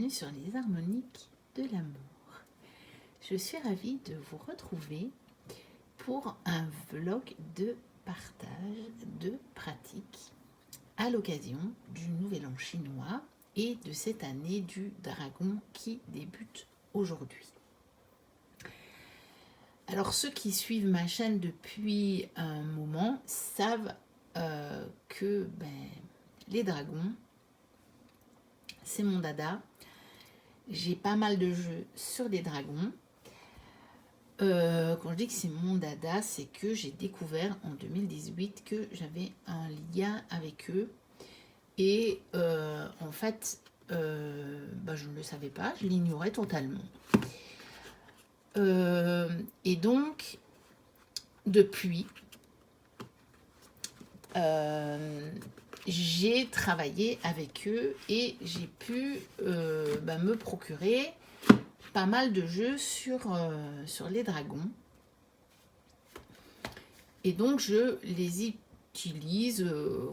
bienvenue sur les harmoniques de l'amour. Je suis ravie de vous retrouver pour un vlog de partage de pratiques à l'occasion du Nouvel An chinois et de cette année du dragon qui débute aujourd'hui. Alors ceux qui suivent ma chaîne depuis un moment savent que les dragons, c'est mon dada. J'ai pas mal de jeux sur des dragons. Quand je dis que c'est mon dada, c'est que j'ai découvert en 2018 que j'avais un lien avec eux. Et en fait, je ne le savais pas, je l'ignorais totalement. Et donc, depuis, j'ai travaillé avec eux et j'ai pu me procurer pas mal de jeux sur les dragons. Et donc, je les utilise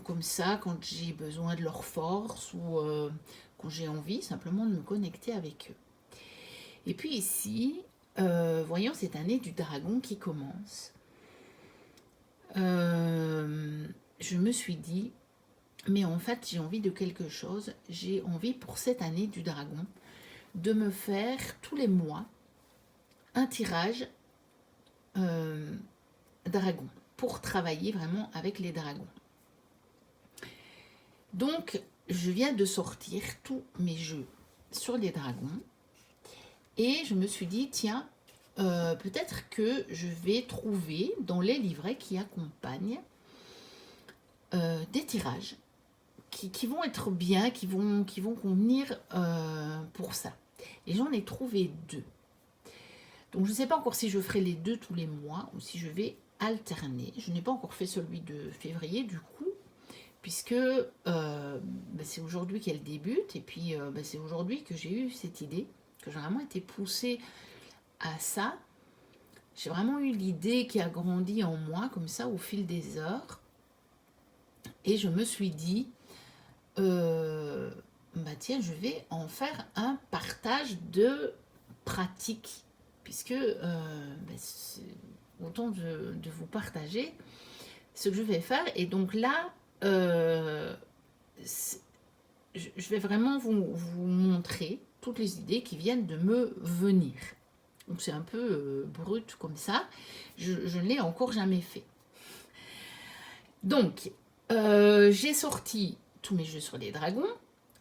comme ça quand j'ai besoin de leur force ou quand j'ai envie simplement de me connecter avec eux. Et puis ici, voyons cette année du dragon qui commence. Je me suis dit, mais en fait, j'ai envie de quelque chose. J'ai envie pour cette année du dragon de me faire tous les mois un tirage dragon pour travailler vraiment avec les dragons. Donc, je viens de sortir tous mes jeux sur les dragons et je me suis dit, tiens, peut-être que je vais trouver dans les livrets qui accompagnent des tirages qui vont être bien, qui vont convenir pour ça. Et j'en ai trouvé deux. Donc je ne sais pas encore si je ferai les deux tous les mois ou si je vais alterner. Je n'ai pas encore fait celui de février du coup, puisque c'est aujourd'hui qu'elle débute. Et puis c'est aujourd'hui que j'ai eu cette idée, que j'ai vraiment été poussée à ça. J'ai vraiment eu l'idée qui a grandi en moi comme ça au fil des heures. Et je me suis dit, tiens, je vais en faire un partage de pratiques, puisque autant de vous partager ce que je vais faire. Et donc là, je vais vraiment vous montrer toutes les idées qui viennent de me venir. Donc c'est un peu brut comme ça. Je ne l'ai encore jamais fait. Donc, j'ai sorti tous mes jeux sur les dragons.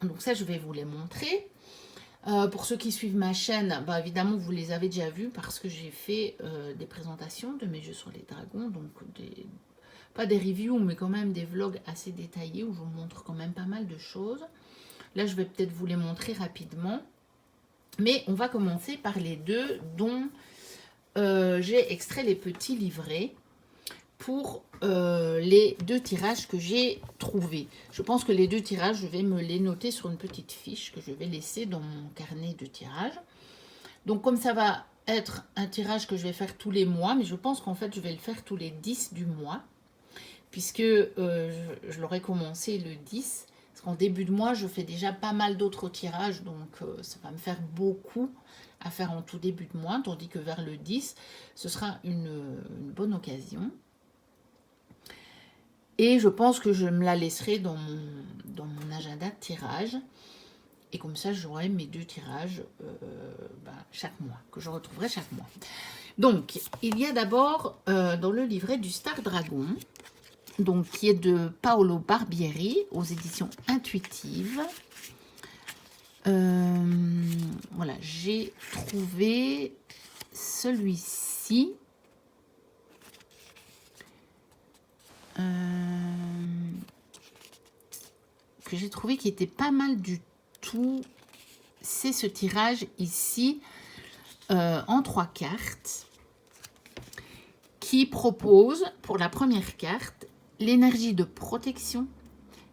Donc ça, je vais vous les montrer. Pour ceux qui suivent ma chaîne, évidemment, vous les avez déjà vus parce que j'ai fait des présentations de mes jeux sur les dragons. Donc, pas des reviews, mais quand même des vlogs assez détaillés où je vous montre quand même pas mal de choses. Là, je vais peut-être vous les montrer rapidement. Mais on va commencer par les deux dont j'ai extrait les petits livrets pour les deux tirages que j'ai trouvés. Je pense que les deux tirages, je vais me les noter sur une petite fiche que je vais laisser dans mon carnet de tirage. Donc comme ça va être un tirage que je vais faire tous les mois, mais je pense qu'en fait je vais le faire tous les 10 du mois, puisque je l'aurais commencé le 10, parce qu'en début de mois je fais déjà pas mal d'autres tirages, donc ça va me faire beaucoup à faire en tout début de mois, tandis que vers le 10, ce sera une bonne occasion. Et je pense que je me la laisserai dans mon agenda de tirage. Et comme ça, j'aurai mes deux tirages chaque mois, que je retrouverai chaque mois. Donc, il y a d'abord dans le livret du Star Dragon, donc, qui est de Paolo Barbieri, aux éditions Intuitives. Voilà, j'ai trouvé celui-ci. Que j'ai trouvé qui était pas mal du tout. C'est ce tirage ici en 3 cartes qui propose pour la première carte l'énergie de protection,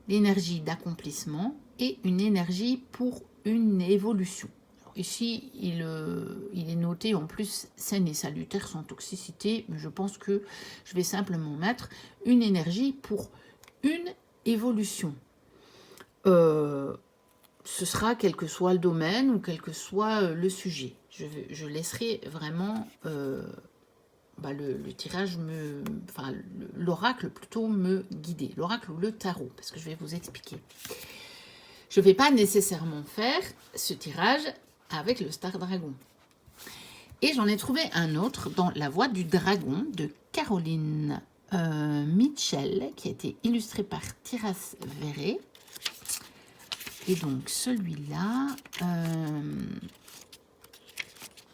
l'énergie d'accomplissement et une énergie pour une évolution. Alors ici, il est noté en plus saine et salutaire sans toxicité, mais je pense que je vais simplement mettre une énergie pour une évolution. ce sera quel que soit le domaine ou quel que soit le sujet. Je laisserai vraiment le tirage, l'oracle plutôt me guider. L'oracle ou le tarot, parce que je vais vous expliquer. Je ne vais pas nécessairement faire ce tirage avec le Star Dragon. Et j'en ai trouvé un autre dans La Voix du Dragon de Caroline Mitchell, qui a été illustré par Tiras Verret. Et donc celui-là,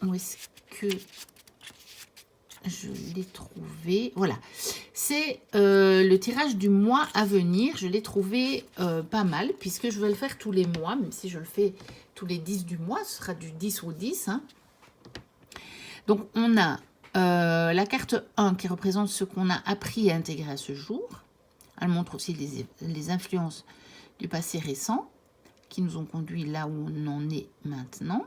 où est-ce que je l'ai trouvé? Voilà, c'est le tirage du mois à venir. Je l'ai trouvé pas mal, puisque je vais le faire tous les mois, même si je le fais tous les 10 du mois, ce sera du 10 au 10. Hein. Donc on a la carte 1 qui représente ce qu'on a appris et intégré à ce jour. Elle montre aussi les influences du passé récent qui nous ont conduits là où on en est maintenant.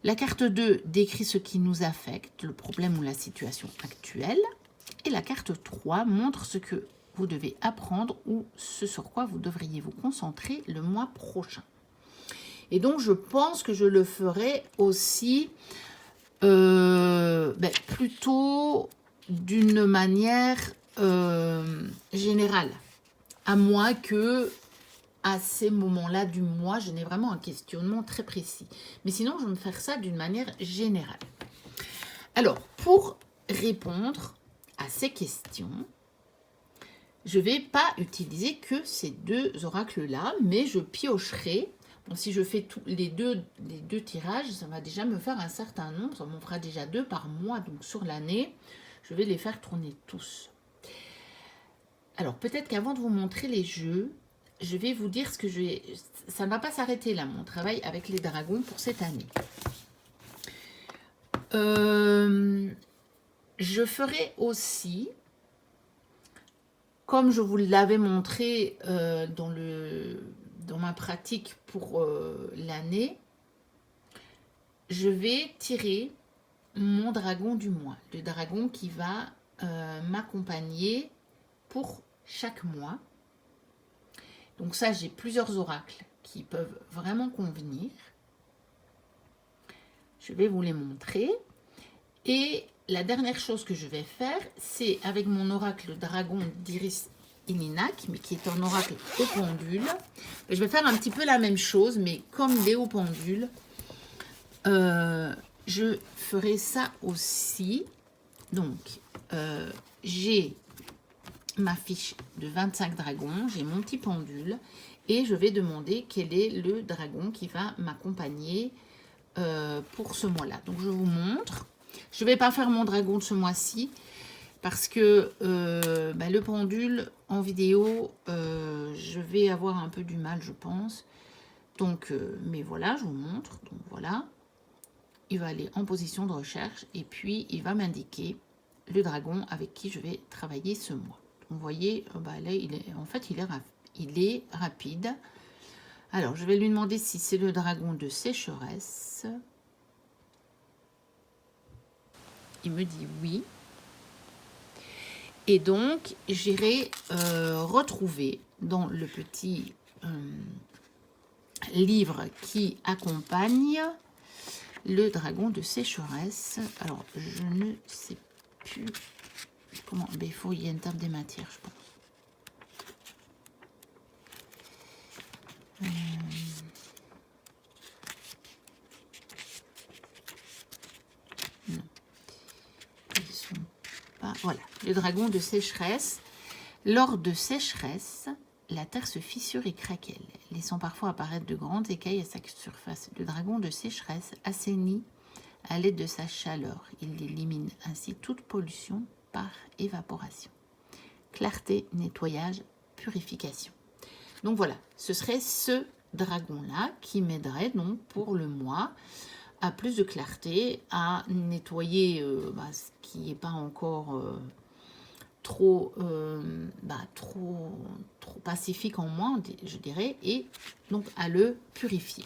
La carte 2 décrit ce qui nous affecte, le problème ou la situation actuelle. Et la carte 3 montre ce que vous devez apprendre ou ce sur quoi vous devriez vous concentrer le mois prochain. Et donc, je pense que je le ferai aussi plutôt d'une manière générale. À moins que à ces moments-là du mois, je n'ai vraiment un questionnement très précis. Mais sinon, je vais me faire ça d'une manière générale. Alors, pour répondre à ces questions, je ne vais pas utiliser que ces deux oracles-là, mais je piocherai. Bon, si je fais les deux tirages, ça va déjà me faire un certain nombre. Ça m'en fera déjà 2 par mois. Donc, sur l'année, je vais les faire tourner tous. Alors, peut-être qu'avant de vous montrer les jeux, je vais vous dire ce que je vais... Ça ne va pas s'arrêter là, mon travail avec les dragons pour cette année. Je ferai aussi, comme je vous l'avais montré dans ma pratique pour l'année, je vais tirer mon dragon du mois. Le dragon qui va m'accompagner pour chaque mois. Donc ça, j'ai plusieurs oracles qui peuvent vraiment convenir. Je vais vous les montrer. Et la dernière chose que je vais faire, c'est avec mon oracle dragon d'Iris Ilinak, mais qui est un oracle au pendule. Je vais faire un petit peu la même chose, mais comme il est au pendule, je ferai ça aussi. Donc, j'ai ma fiche de 25 dragons, j'ai mon petit pendule et je vais demander quel est le dragon qui va m'accompagner pour ce mois-là. Donc je vous montre. Je ne vais pas faire mon dragon de ce mois-ci parce que le pendule en vidéo, je vais avoir un peu du mal, je pense. Donc, mais voilà, je vous montre. Donc voilà, il va aller en position de recherche et puis il va m'indiquer le dragon avec qui je vais travailler ce mois. Vous voyez, là, il est rapide. Alors, je vais lui demander si c'est le dragon de sécheresse. Il me dit oui. Et donc, j'irai retrouver dans le petit livre qui accompagne le dragon de sécheresse. Alors, je ne sais plus... Comment? Ben, il y a une table des matières, je pense. Non. Ils sont pas... Voilà, le dragon de sécheresse. Lors de sécheresse, la terre se fissure et craquelle, laissant parfois apparaître de grandes écailles à sa surface. Le dragon de sécheresse assainit à l'aide de sa chaleur. Il élimine ainsi toute pollution par évaporation. Clarté, nettoyage, purification. Donc voilà, ce serait ce dragon-là qui m'aiderait donc pour le mois à plus de clarté, à nettoyer ce qui n'est pas encore trop pacifique en moi, je dirais, et donc à le purifier.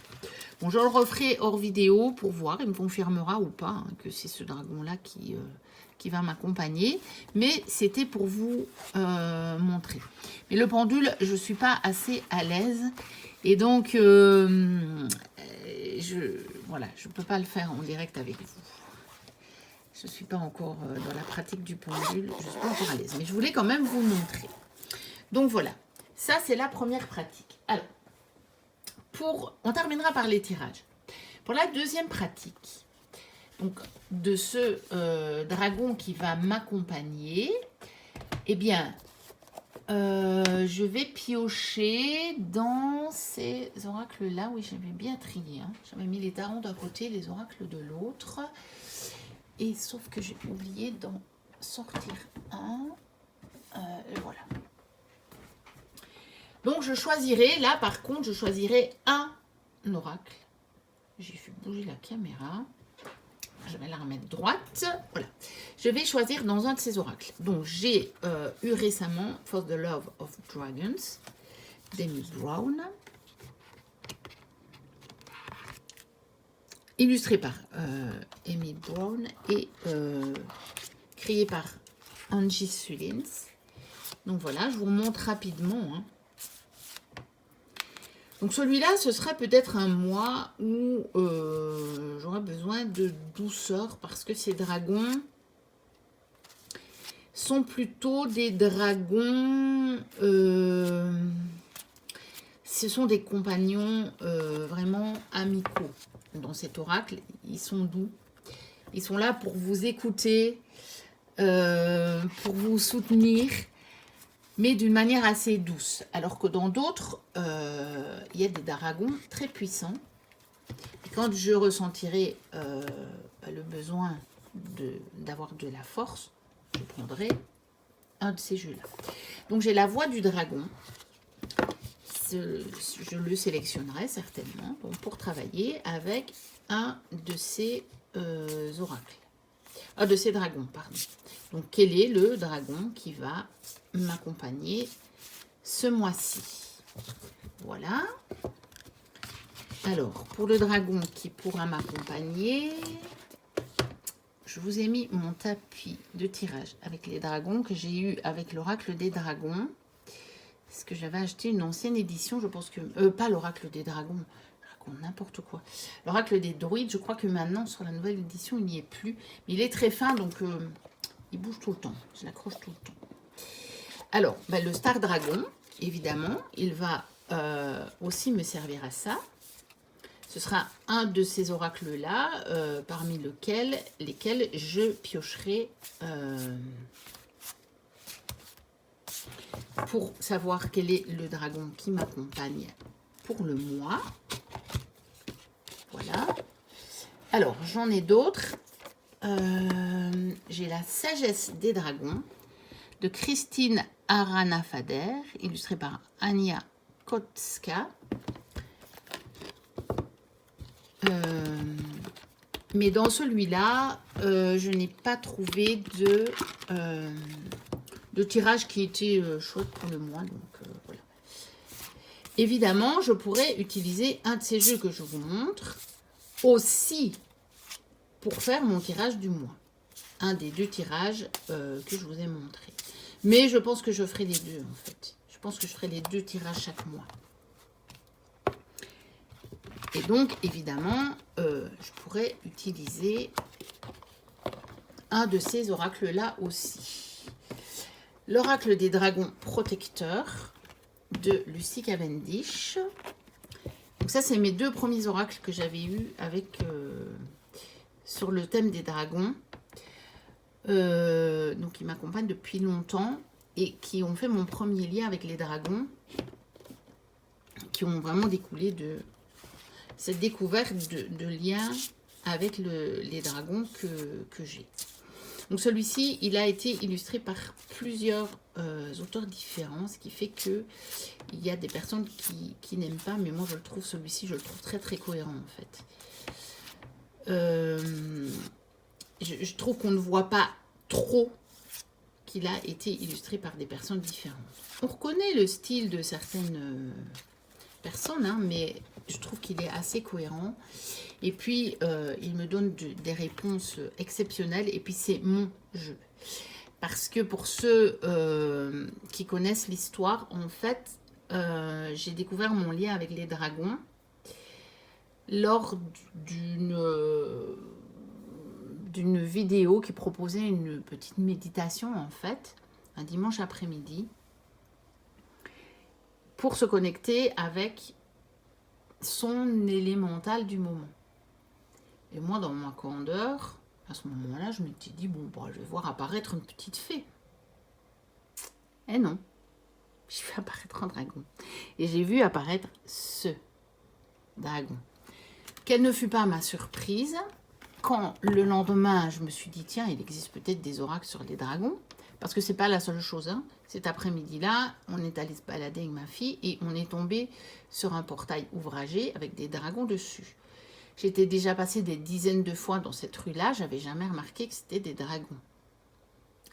Bon, je le referai hors vidéo pour voir, il me confirmera ou pas que c'est ce dragon-là qui va m'accompagner, mais c'était pour vous montrer. Mais le pendule, je ne suis pas assez à l'aise Et donc, voilà, je ne peux pas le faire en direct avec vous. Je ne suis pas encore dans la pratique du pendule, je ne suis pas encore à l'aise. Mais je voulais quand même vous montrer. Donc voilà, ça c'est la première pratique. Alors, on terminera par les tirages. Pour la deuxième pratique, donc de ce dragon qui va m'accompagner, eh bien, je vais piocher dans ces oracles-là. Oui, j'avais bien trié. Hein. J'avais mis les tarons d'un côté, les oracles de l'autre. Et sauf que j'ai oublié d'en sortir un. Voilà. Donc, je choisirai, là, par contre, je choisirai un oracle. J'ai fait bouger la caméra. Je vais la remettre droite. Voilà. Je vais choisir dans un de ces oracles. Donc, j'ai eu récemment For the Love of Dragons d'Amy Brown. Illustré par Amy Brown et créé par Angie Sullins. Donc voilà, je vous montre rapidement. Hein. Donc celui-là, ce serait peut-être un mois où j'aurais besoin de douceur parce que ces dragons sont plutôt des dragons... ce sont des compagnons vraiment amicaux. Dans cet oracle, ils sont doux. Ils sont là pour vous écouter, pour vous soutenir, mais d'une manière assez douce. Alors que dans d'autres, il y a des dragons très puissants. Et quand je ressentirai le besoin d'avoir de la force, je prendrai un de ces jeux-là. Donc j'ai la voix du dragon. Je le sélectionnerai certainement pour travailler avec un de ces oracles. Un de ces dragons, pardon. Donc, quel est le dragon qui va m'accompagner ce mois-ci? Voilà. Alors, pour le dragon qui pourra m'accompagner, je vous ai mis mon tapis de tirage avec les dragons que j'ai eu avec l'oracle des dragons. Parce que j'avais acheté une ancienne édition, je pense que... pas l'oracle des dragons, n'importe quoi. L'oracle des druides, je crois que maintenant, sur la nouvelle édition, il n'y est plus. Mais il est très fin, donc il bouge tout le temps. Je l'accroche tout le temps. Alors, le Star Dragon, évidemment, il va aussi me servir à ça. Ce sera un de ces oracles-là, parmi lesquels je piocherai... pour savoir quel est le dragon qui m'accompagne pour le mois. Voilà. Alors, j'en ai d'autres. J'ai la sagesse des dragons de Christine Aranafader, illustrée par Ania Kotska. Mais dans celui-là, je n'ai pas trouvé de tirage qui était chouette pour le mois. Donc, voilà. Évidemment, je pourrais utiliser un de ces jeux que je vous montre aussi pour faire mon tirage du mois. Un des deux tirages que je vous ai montré. Mais je pense que je ferai les deux en fait. Je pense que je ferai les deux tirages chaque mois. Et donc, évidemment, je pourrais utiliser un de ces oracles-là aussi. L'oracle des dragons protecteurs de Lucy Cavendish. Donc ça, c'est mes deux premiers oracles que j'avais eus avec sur le thème des dragons. Donc, ils m'accompagnent depuis longtemps et qui ont fait mon premier lien avec les dragons, qui ont vraiment découlé de cette découverte de lien avec les dragons que j'ai. Donc celui-ci, il a été illustré par plusieurs auteurs différents, ce qui fait que il y a des personnes qui n'aiment pas, mais moi je le trouve, celui-ci, je le trouve très très cohérent en fait. Je trouve qu'on ne voit pas trop qu'il a été illustré par des personnes différentes. On reconnaît le style de certaines personnes, hein, mais je trouve qu'il est assez cohérent. Et puis, il me donne des réponses exceptionnelles. Et puis, c'est mon jeu. Parce que pour ceux qui connaissent l'histoire, en fait, j'ai découvert mon lien avec les dragons lors d'une vidéo qui proposait une petite méditation, en fait, un dimanche après-midi, pour se connecter avec son élémental du moment. Et moi, dans ma candeur, à ce moment-là, je m'étais dit, bon, bah, je vais voir apparaître une petite fée. Et non, j'ai vu apparaître un dragon. Et j'ai vu apparaître ce dragon. Quelle ne fut pas ma surprise quand le lendemain, je me suis dit, tiens, il existe peut-être des oracles sur les dragons. Parce que c'est pas la seule chose. Hein. Cet après-midi-là, on est allé se balader avec ma fille et on est tombé sur un portail ouvragé avec des dragons dessus. J'étais déjà passée des dizaines de fois dans cette rue-là, j'avais jamais remarqué que c'était des dragons.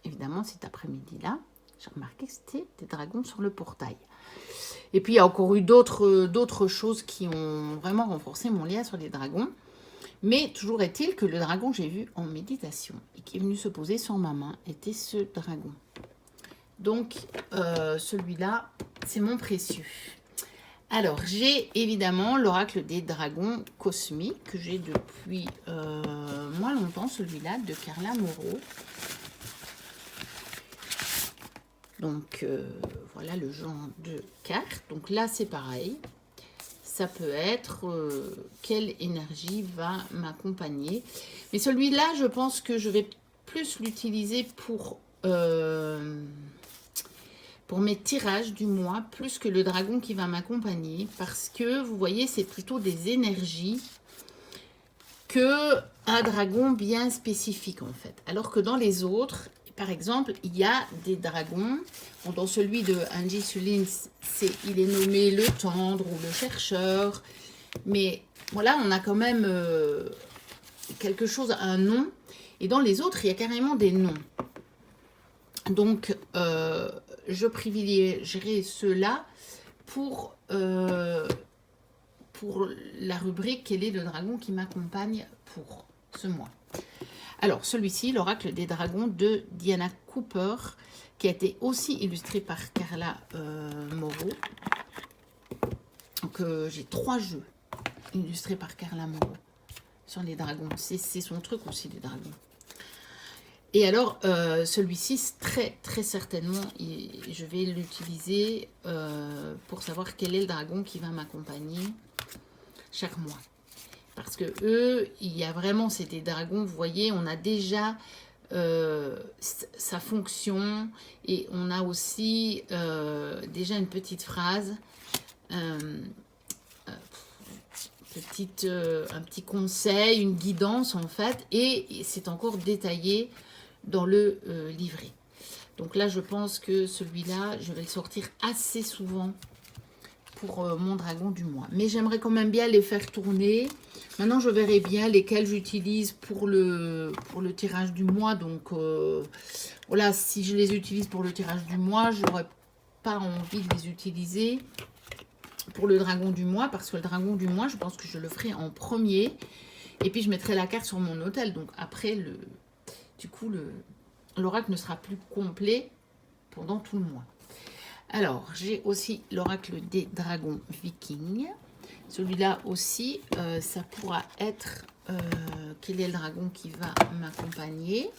Évidemment, cet après-midi-là, j'ai remarqué que c'était des dragons sur le portail. Et puis, il y a encore eu d'autres choses qui ont vraiment renforcé mon lien sur les dragons. Mais toujours est-il que le dragon que j'ai vu en méditation et qui est venu se poser sur ma main était ce dragon. Donc, celui-là, c'est mon précieux. Alors, j'ai évidemment l'oracle des dragons cosmiques que j'ai depuis moins longtemps, celui-là de Carla Moreau. Donc, voilà le genre de carte. Donc là, c'est pareil. Ça peut être quelle énergie va m'accompagner. Mais celui-là, je pense que je vais plus l'utiliser pour mes tirages du mois, plus que le dragon qui va m'accompagner. Parce que, vous voyez, c'est plutôt des énergies que un dragon bien spécifique, en fait. Alors que dans les autres, par exemple, il y a des dragons. Bon, dans celui de Angie Sulin, il est nommé le tendre ou le chercheur. Mais voilà, on a quand même quelque chose, un nom. Et dans les autres, il y a carrément des noms. Donc, je privilégierai ceux-là pour la rubrique « Quel est le dragon qui m'accompagne pour ce mois ?» Alors, celui-ci, l'oracle des dragons de Diana Cooper, qui a été aussi illustré par Carla Moreau. Donc, j'ai 3 jeux illustrés par Carla Moreau sur les dragons. C'est son truc aussi, les dragons. Et alors, celui-ci, très, très certainement, je vais l'utiliser pour savoir quel est le dragon qui va m'accompagner chaque mois. Parce que eux, il y a vraiment, c'est des dragons, vous voyez, on a déjà sa fonction et on a aussi déjà une petite phrase, un petit conseil, une guidance en fait, et c'est encore détaillé dans le livret. Donc là, je pense que celui-là, je vais le sortir assez souvent pour mon dragon du mois. Mais j'aimerais quand même bien les faire tourner. Maintenant, je verrai bien lesquels j'utilise pour le tirage du mois. Donc, voilà, si je les utilise pour le tirage du mois, je n'aurais pas envie de les utiliser pour le dragon du mois. Parce que le dragon du mois, je pense que je le ferai en premier. Et puis, je mettrai la carte sur mon hôtel. Donc, après, du coup, l'oracle ne sera plus complet pendant tout le mois. Alors, j'ai aussi l'oracle des dragons vikings. Celui-là aussi, ça pourra être quel est le dragon qui va m'accompagner.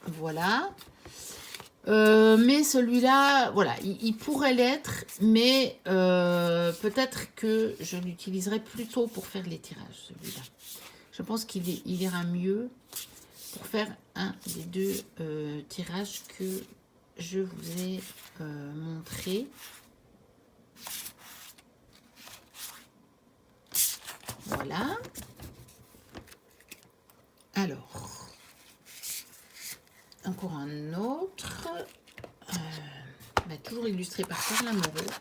Voilà. Mais celui-là, voilà, il pourrait l'être, mais peut-être que je l'utiliserai plutôt pour faire les tirages, celui-là. Je pense qu'il ira mieux pour faire un des deux tirages que je vous ai montré. Voilà. Alors, encore un autre, toujours illustré par Carla Moreau.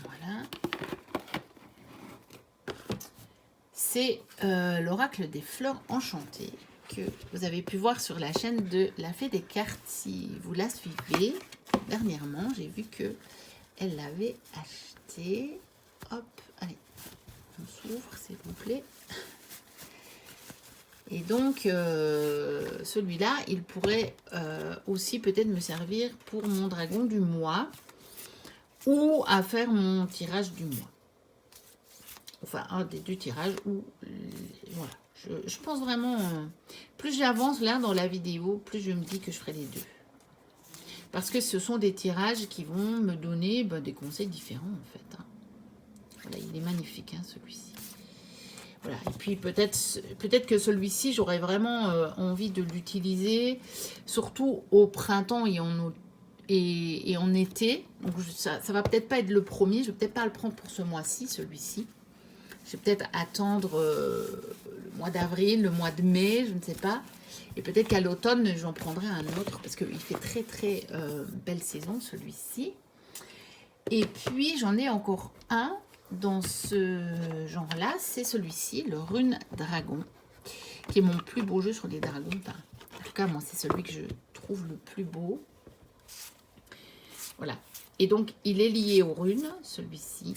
Voilà. C'est l'oracle des fleurs enchantées que vous avez pu voir sur la chaîne de la Fée des Cartes. Si vous la suivez, dernièrement, j'ai vu que elle l'avait acheté. Hop, allez. qu'on s'ouvre, s'il vous plaît. Et donc, celui-là, il pourrait aussi peut-être me servir pour mon dragon du mois ou à faire mon tirage du mois. Enfin, un des deux tirages. Ou voilà. Je pense vraiment, plus j'avance là dans la vidéo, plus je me dis que je ferai les deux. Parce que ce sont des tirages qui vont me donner des conseils différents en fait. Hein. Voilà, il est magnifique celui-ci. Voilà, et puis peut-être que celui-ci, j'aurais vraiment envie de l'utiliser, surtout au printemps et en été. Donc ça va peut-être pas être le premier, je vais peut-être pas le prendre pour ce mois-ci, celui-ci. Je vais peut-être attendre le mois d'avril, le mois de mai, je ne sais pas. Et peut-être qu'à l'automne, j'en prendrai un autre, parce qu'il fait très très belle saison, celui-ci. Et puis, j'en ai encore un dans ce genre-là, c'est celui-ci, le Rune Dragon, qui est mon plus beau jeu sur les dragons. Enfin, en tout cas, moi, c'est celui que je trouve le plus beau. Voilà. Et donc, il est lié aux runes, celui-ci.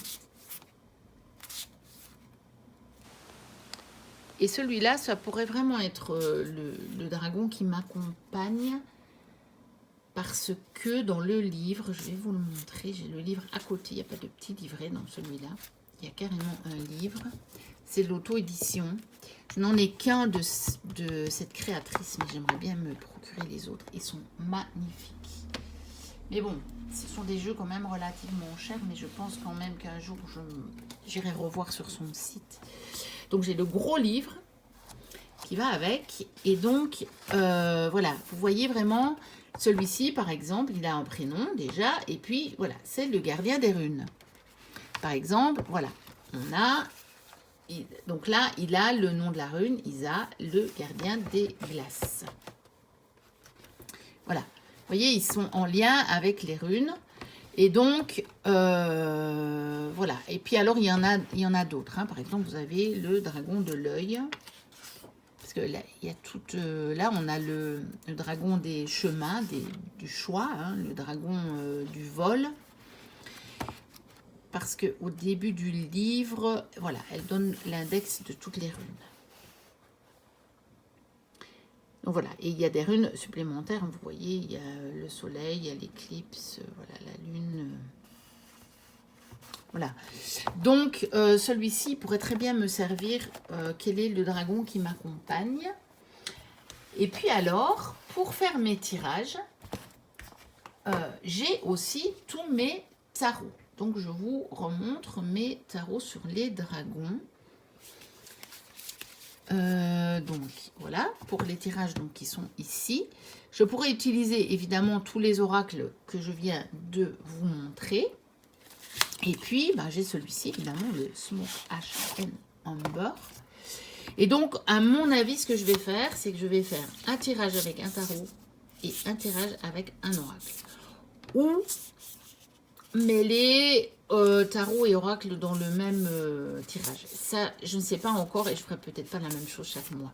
Et celui-là, ça pourrait vraiment être le dragon qui m'accompagne. Parce que dans le livre, je vais vous le montrer, j'ai le livre à côté, il n'y a pas de petit livret dans celui-là. Il y a carrément un livre. C'est de l'auto-édition. Je n'en ai qu'un de cette créatrice, mais j'aimerais bien me procurer les autres. Ils sont magnifiques. Mais bon, ce sont des jeux quand même relativement chers, mais je pense quand même qu'un jour, j'irai revoir sur son site. Donc j'ai le gros livre qui va avec. Et donc, voilà, vous voyez vraiment, celui-ci, par exemple, il a un prénom déjà. Et puis, voilà, c'est le gardien des runes. Par exemple, voilà, on a... Donc là, il a le nom de la rune, Isa, le gardien des glaces. Voilà. Vous voyez, ils sont en lien avec les runes. Et donc, voilà. Et puis alors, il y en a d'autres. Hein. Par exemple, vous avez le dragon de l'œil. Parce que là, il y a tout... là, on a le dragon des chemins, du choix. Hein, le dragon du vol. Parce qu'au début du livre, voilà, elle donne l'index de toutes les runes. Donc voilà, et il y a des runes supplémentaires, vous voyez, il y a le soleil, il y a l'éclipse, voilà, la lune. Voilà. Donc, celui-ci pourrait très bien me servir, quel est le dragon qui m'accompagne. Et puis alors, pour faire mes tirages, j'ai aussi tous mes tarots. Donc, je vous remontre mes tarots sur les dragons. Donc voilà, pour les tirages donc, qui sont ici. Je pourrais utiliser évidemment tous les oracles que je viens de vous montrer. Et puis, j'ai celui-ci, évidemment, le Smoke Ash Amber. Et donc, à mon avis, ce que je vais faire, c'est que je vais faire un tirage avec un tarot et un tirage avec un oracle. Ou mêler tarot et oracle dans le même tirage. Ça, je ne sais pas encore et je ferai peut-être pas la même chose chaque mois.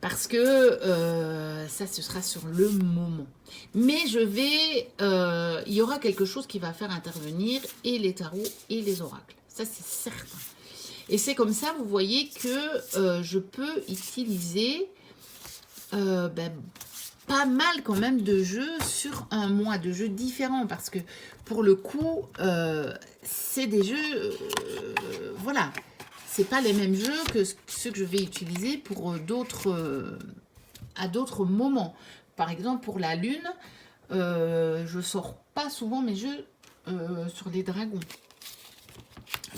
Parce que ça, ce sera sur le moment. Mais je vais... il y aura quelque chose qui va faire intervenir et les tarots et les oracles. Ça, c'est certain. Et c'est comme ça, vous voyez que je peux utiliser pas mal quand même de jeux sur un mois, de jeux différents. Parce que pour le coup, c'est des jeux... voilà. C'est pas les mêmes jeux que ceux que je vais utiliser pour à d'autres moments. Par exemple, pour la lune, je sors pas souvent mes jeux sur les dragons.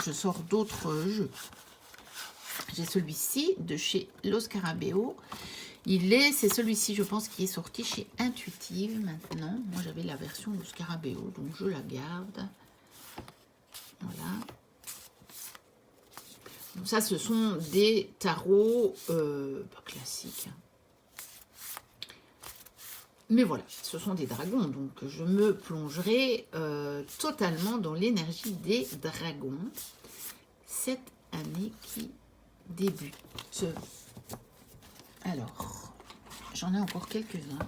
Je sors d'autres jeux. J'ai celui-ci de chez Los Scarabeo. C'est celui-ci, je pense, qui est sorti chez Intuitive maintenant. Moi, j'avais la version Los Scarabeo, donc je la garde. Voilà. Donc ça, ce sont des tarots classiques. Mais voilà, ce sont des dragons, donc je me plongerai totalement dans l'énergie des dragons cette année qui débute. Alors, j'en ai encore quelques-uns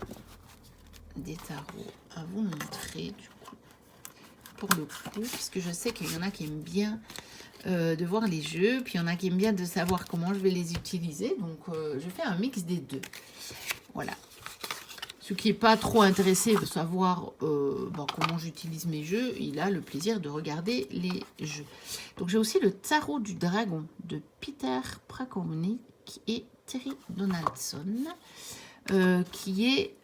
des tarots à vous montrer du coup, pour le coup, parce que je sais qu'il y en a qui aiment bien de voir les jeux. Puis il y en a qui aiment bien de savoir comment je vais les utiliser. Donc je fais un mix des deux. Voilà. Ceux qui n'est pas trop intéressé de savoir comment j'utilise mes jeux, il a le plaisir de regarder les jeux. Donc j'ai aussi le Tarot du Dragon de Peter Prakomnik et Terry Donaldson, qui est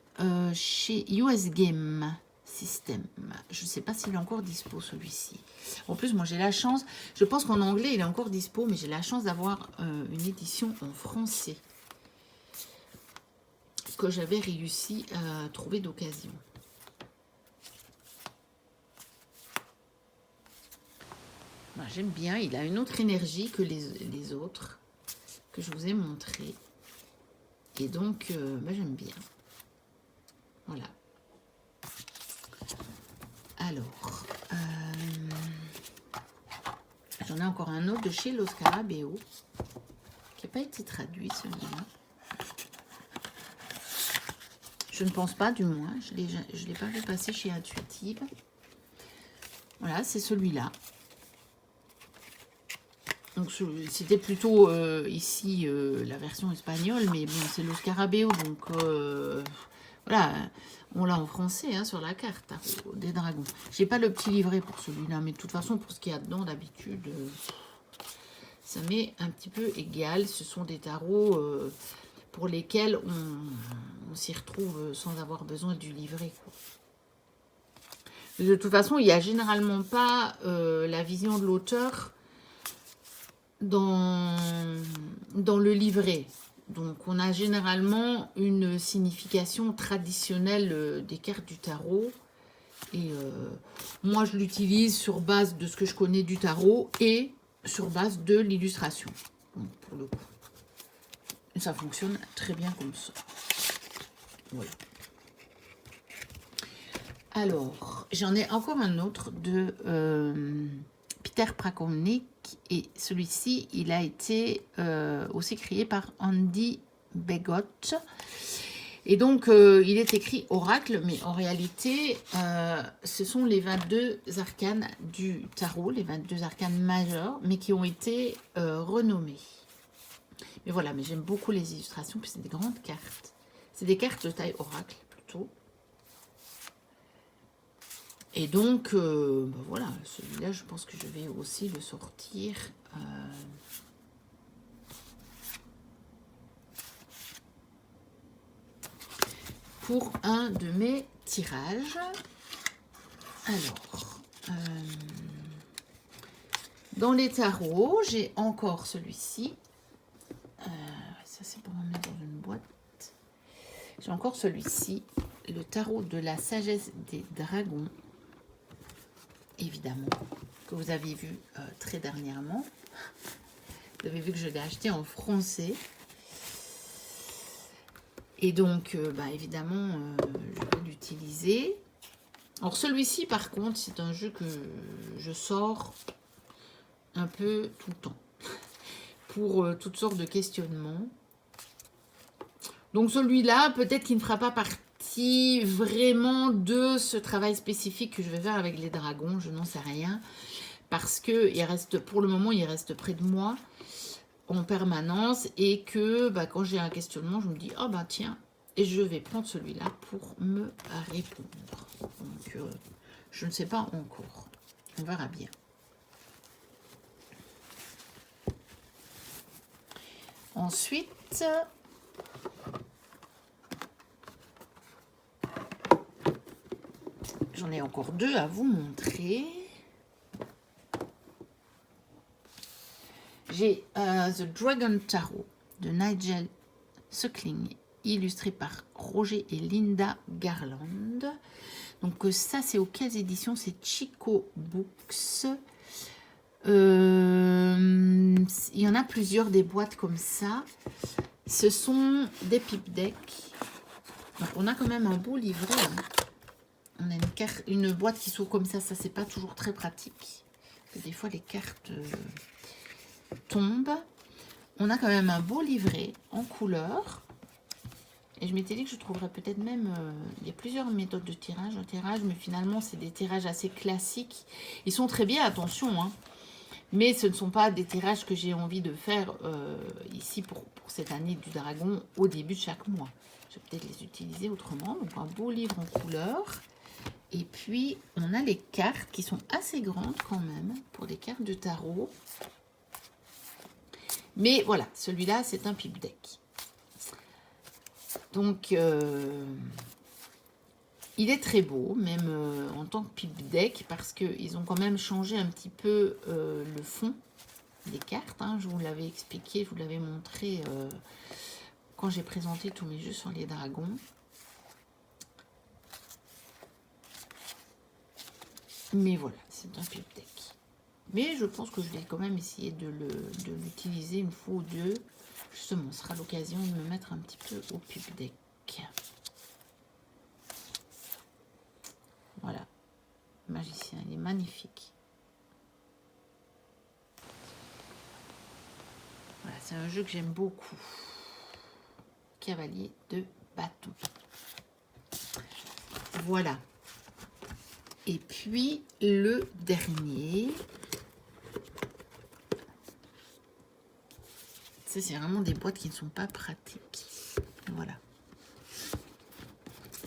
chez US Game System. Je ne sais pas s'il est encore dispo celui-ci. En plus, moi j'ai la chance, je pense qu'en anglais il est encore dispo, mais j'ai la chance d'avoir une édition en français que j'avais réussi à trouver d'occasion. J'aime bien, il a une autre énergie que les autres que je vous ai montré. Et donc, j'aime bien. Voilà. Alors, j'en ai encore un autre de chez Los Scarabeo, qui n'a pas été traduit celui-là. Je ne pense pas, du moins. Je ne l'ai pas vu passer chez Intuitive. Voilà, c'est celui-là. Donc, c'était plutôt ici la version espagnole, mais bon, c'est le Scarabeo. Donc, voilà, on l'a en français sur la carte des dragons. J'ai pas le petit livret pour celui-là, mais de toute façon, pour ce qu'il y a dedans, d'habitude, ça m'est un petit peu égal. Ce sont des tarots pour lesquels on s'y retrouve sans avoir besoin du livret, quoi. De toute façon, il n'y a généralement pas la vision de l'auteur dans le livret. Donc, on a généralement une signification traditionnelle des cartes du tarot. Et moi, je l'utilise sur base de ce que je connais du tarot et sur base de l'illustration. Donc, pour le coup. Et ça fonctionne très bien comme ça. Voilà. Alors, j'en ai encore un autre de Peter Prakomnik. Et celui-ci, il a été aussi créé par Andy Begott. Et donc, il est écrit Oracle, mais en réalité, ce sont les 22 arcanes du tarot, les 22 arcanes majeurs, mais qui ont été renommés. Mais voilà, mais j'aime beaucoup les illustrations, puis c'est des grandes cartes. C'est des cartes de taille Oracle, plutôt. Et donc, voilà, celui-là, je pense que je vais aussi le sortir. Pour un de mes tirages. Alors, dans les tarots, j'ai encore celui-ci. Ça, c'est pour en mettre dans une boîte. J'ai encore celui-ci, le tarot de la sagesse des dragons. Évidemment, que vous avez vu très dernièrement. Vous avez vu que je l'ai acheté en français. Et donc, évidemment, je vais l'utiliser. Alors, celui-ci, par contre, c'est un jeu que je sors un peu tout le temps. Pour toutes sortes de questionnements. Donc, celui-là, peut-être qu'il ne fera pas partie vraiment de ce travail spécifique que je vais faire avec les dragons. Je n'en sais rien. Parce que il reste, pour le moment, il reste près de moi en permanence. Et que quand j'ai un questionnement, je me dis, oh tiens, et je vais prendre celui-là pour me répondre. Donc, je ne sais pas encore. On verra bien. Ensuite, j'en ai encore deux à vous montrer. J'ai The Dragon Tarot de Nigel Suckling, illustré par Roger et Linda Garland. Donc ça, c'est aux 15 éditions, c'est Chico Books. Il y en a plusieurs des boîtes comme ça. Ce sont des pipe decks. Donc on a quand même un beau livret. On a une boîte qui s'ouvre comme ça c'est pas toujours très pratique. Des fois les cartes tombent. On a quand même un beau livret en couleur. Et je m'étais dit que je trouverais peut-être même... il y a plusieurs méthodes de tirage, mais finalement c'est des tirages assez classiques. Ils sont très bien, attention, hein. Mais ce ne sont pas des tirages que j'ai envie de faire ici pour cette année du dragon au début de chaque mois. Je vais peut-être les utiliser autrement. Donc un beau livre en couleur. Et puis on a les cartes qui sont assez grandes quand même pour des cartes de tarot. Mais voilà, celui-là c'est un pipe deck. Donc il est très beau, même en tant que pipe deck, parce qu'ils ont quand même changé un petit peu le fond des cartes. Hein. Je vous l'avais expliqué, je vous l'avais montré quand j'ai présenté tous mes jeux sur les dragons. Mais voilà, c'est un pipe deck. Mais je pense que je vais quand même essayer de l'utiliser une fois ou deux. Justement, ce sera l'occasion de me mettre un petit peu au pipe deck. Voilà, magicien, il est magnifique. Voilà, c'est un jeu que j'aime beaucoup. Cavalier de bâton. Voilà. Et puis, le dernier. Ça, c'est vraiment des boîtes qui ne sont pas pratiques. Voilà.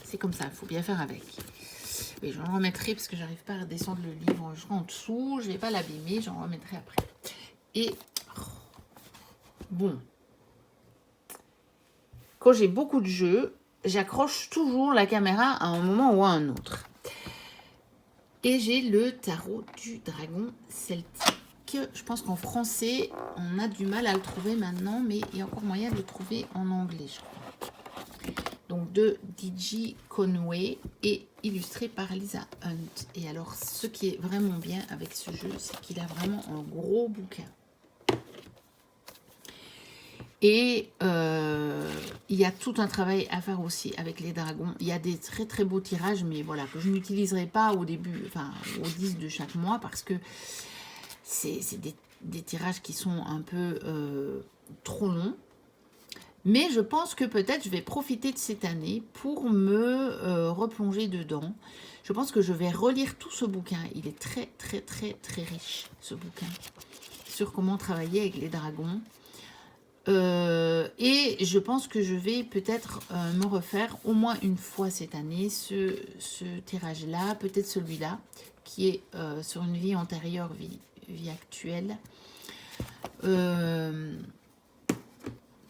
C'est comme ça, il faut bien faire avec. Oui, j'en remettrai parce que j'arrive pas à redescendre le livre en dessous. Je ne vais pas l'abîmer, j'en remettrai après. Et bon, quand j'ai beaucoup de jeux, j'accroche toujours la caméra à un moment ou à un autre. Et j'ai le tarot du dragon celtique. Je pense qu'en français, on a du mal à le trouver maintenant, mais il y a encore moyen de le trouver en anglais, je crois. Donc de D.J. Conway et illustré par Lisa Hunt. Et alors, ce qui est vraiment bien avec ce jeu, c'est qu'il a vraiment un gros bouquin. Et il y a tout un travail à faire aussi avec les dragons. Il y a des très très beaux tirages, mais voilà, que je n'utiliserai pas au début, enfin au 10 de chaque mois, parce que c'est des tirages qui sont un peu trop longs. Mais je pense que peut-être je vais profiter de cette année pour me replonger dedans. Je pense que je vais relire tout ce bouquin. Il est très très très très riche, ce bouquin, sur comment travailler avec les dragons. Et je pense que je vais peut-être me refaire au moins une fois cette année ce tirage-là, peut-être celui-là, qui est sur une vie antérieure, vie actuelle.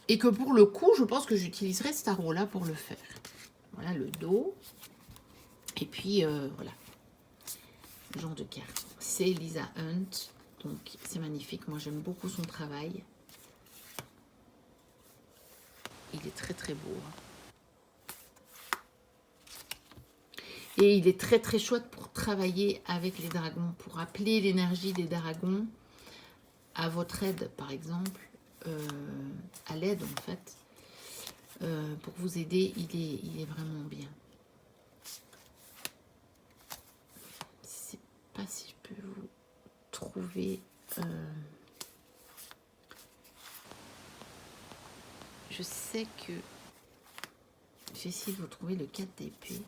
Et que pour le coup, je pense que j'utiliserai ce tarot-là pour le faire. Voilà le dos. Et puis, voilà. Le genre de carte. C'est Lisa Hunt. Donc, c'est magnifique. Moi, j'aime beaucoup son travail. Il est très, très beau. Et il est très, très chouette pour travailler avec les dragons. Pour appeler l'énergie des dragons à votre aide, par exemple. À l'aide, en fait. Pour vous aider, il est vraiment bien. Je sais pas si je peux vous trouver. Je sais que j'ai essayé de vous trouver le 4 d'épée.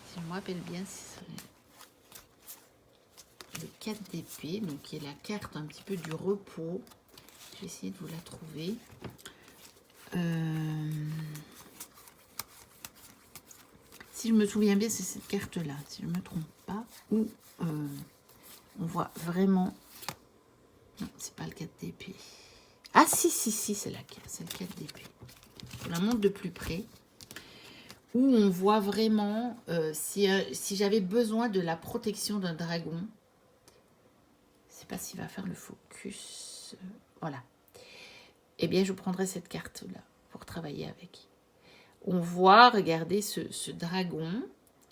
Si je me rappelle bien, c'est le 4 d'épée, donc qui est la carte un petit peu du repos. Je vais essayer de vous la trouver. Si je me souviens bien, c'est cette carte-là, si je ne me trompe pas, où on voit vraiment... Non, c'est pas le 4 d'épée. Ah si, c'est le 4 d'épée. Je la montre de plus près. Où on voit vraiment si j'avais besoin de la protection d'un dragon. Je ne sais pas s'il va faire le focus. Voilà. Eh bien, je prendrai cette carte-là pour travailler avec. On voit, regardez, ce dragon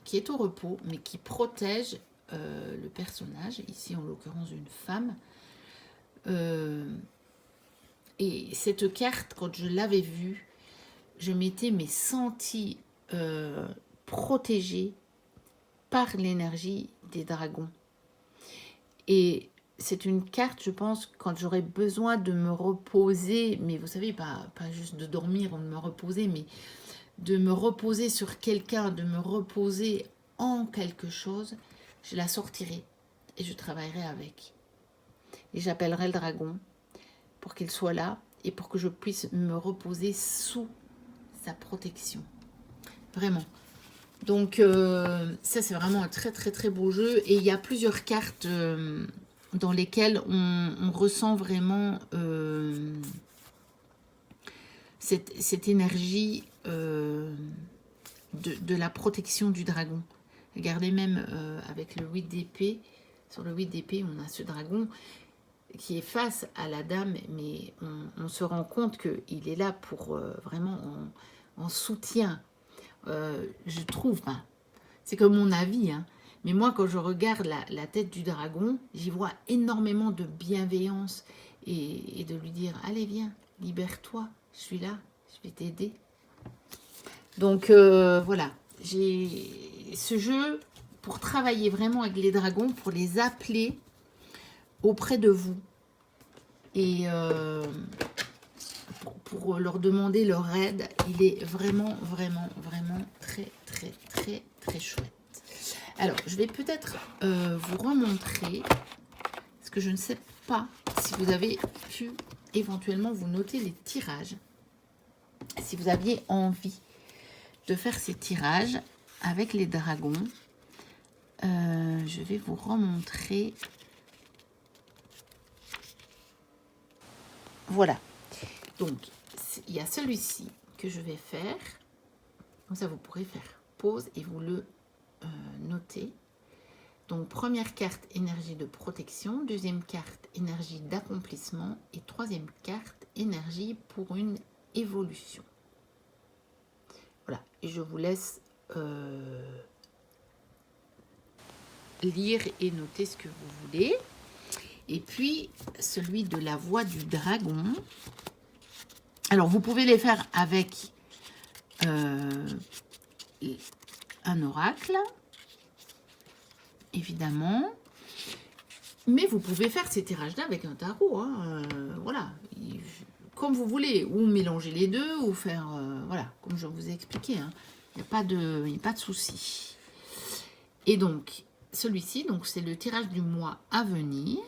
qui est au repos, mais qui protège le personnage, ici en l'occurrence une femme. Et cette carte, quand je l'avais vue, je m'étais sentie protégée par l'énergie des dragons. Et c'est une carte, je pense, quand j'aurais besoin de me reposer, mais vous savez, pas juste de dormir ou de me reposer, mais de me reposer sur quelqu'un, de me reposer en quelque chose, je la sortirai et je travaillerai avec. Et j'appellerai le dragon pour qu'il soit là et pour que je puisse me reposer sous sa protection. Vraiment. Donc ça c'est vraiment un très très très beau jeu. Et il y a plusieurs cartes dans lesquelles on ressent vraiment cette énergie de la protection du dragon. Regardez même avec le 8 d'épée. Sur le 8 d'épée, on a ce dragon qui est face à la dame, mais on se rend compte qu'il est là pour vraiment en soutien. Je trouve, hein, c'est comme mon avis, hein, mais moi quand je regarde la tête du dragon, j'y vois énormément de bienveillance et de lui dire, allez viens, libère-toi, je suis là, je vais t'aider. Donc voilà, j'ai ce jeu pour travailler vraiment avec les dragons, pour les appeler auprès de vous et pour leur demander leur aide. Il est vraiment, vraiment, vraiment très, très, très, très chouette. Alors, je vais peut-être vous remontrer, parce que je ne sais pas si vous avez pu éventuellement vous noter les tirages. Si vous aviez envie de faire ces tirages avec les dragons, je vais vous remontrer. Voilà. Donc, il y a celui-ci que je vais faire. Comme ça, vous pourrez faire pause et vous le notez. Donc, première carte, énergie de protection. Deuxième carte, énergie d'accomplissement. Et troisième carte, énergie pour une évolution. Voilà. Et je vous laisse lire et noter ce que vous voulez. Et puis, celui de la voix du dragon. Alors, vous pouvez les faire avec un oracle, évidemment. Mais vous pouvez faire ces tirages-là avec un tarot. Hein, voilà. Comme vous voulez. Ou mélanger les deux, ou faire... voilà, comme je vous ai expliqué. Hein. Il n'y a pas de souci. Et donc, celui-ci, donc c'est le tirage du mois à venir.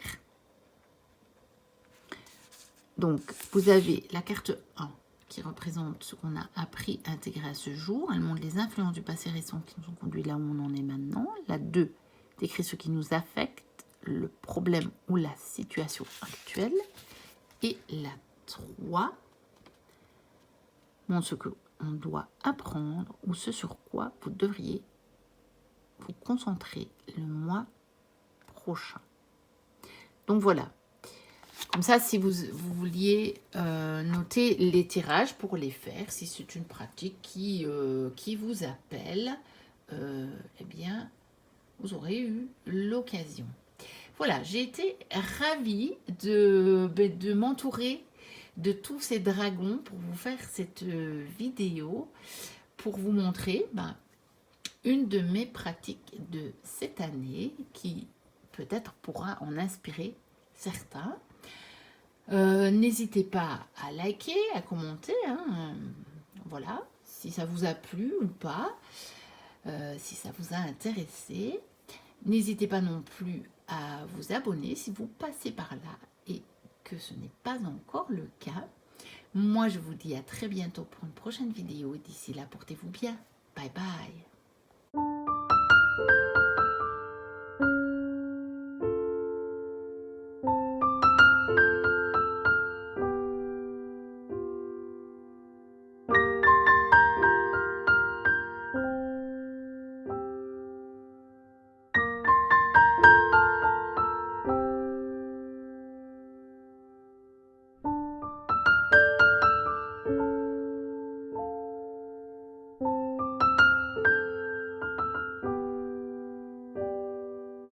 Donc, vous avez la carte 1 qui représente ce qu'on a appris à intégrer à ce jour. Elle montre les influences du passé récent qui nous ont conduit là où on en est maintenant. La 2 décrit ce qui nous affecte, le problème ou la situation actuelle. Et la 3 montre ce qu'on doit apprendre ou ce sur quoi vous devriez vous concentrer le mois prochain. Donc voilà. Comme ça, si vous vouliez noter les tirages pour les faire, si c'est une pratique qui vous appelle, eh bien, vous aurez eu l'occasion. Voilà, j'ai été ravie de m'entourer de tous ces dragons pour vous faire cette vidéo, pour vous montrer une de mes pratiques de cette année qui peut-être pourra en inspirer certains. N'hésitez pas à liker, à commenter, hein, voilà, si ça vous a plu ou pas, si ça vous a intéressé. N'hésitez pas non plus à vous abonner si vous passez par là et que ce n'est pas encore le cas. Moi, je vous dis à très bientôt pour une prochaine vidéo et d'ici là, portez-vous bien. Bye bye.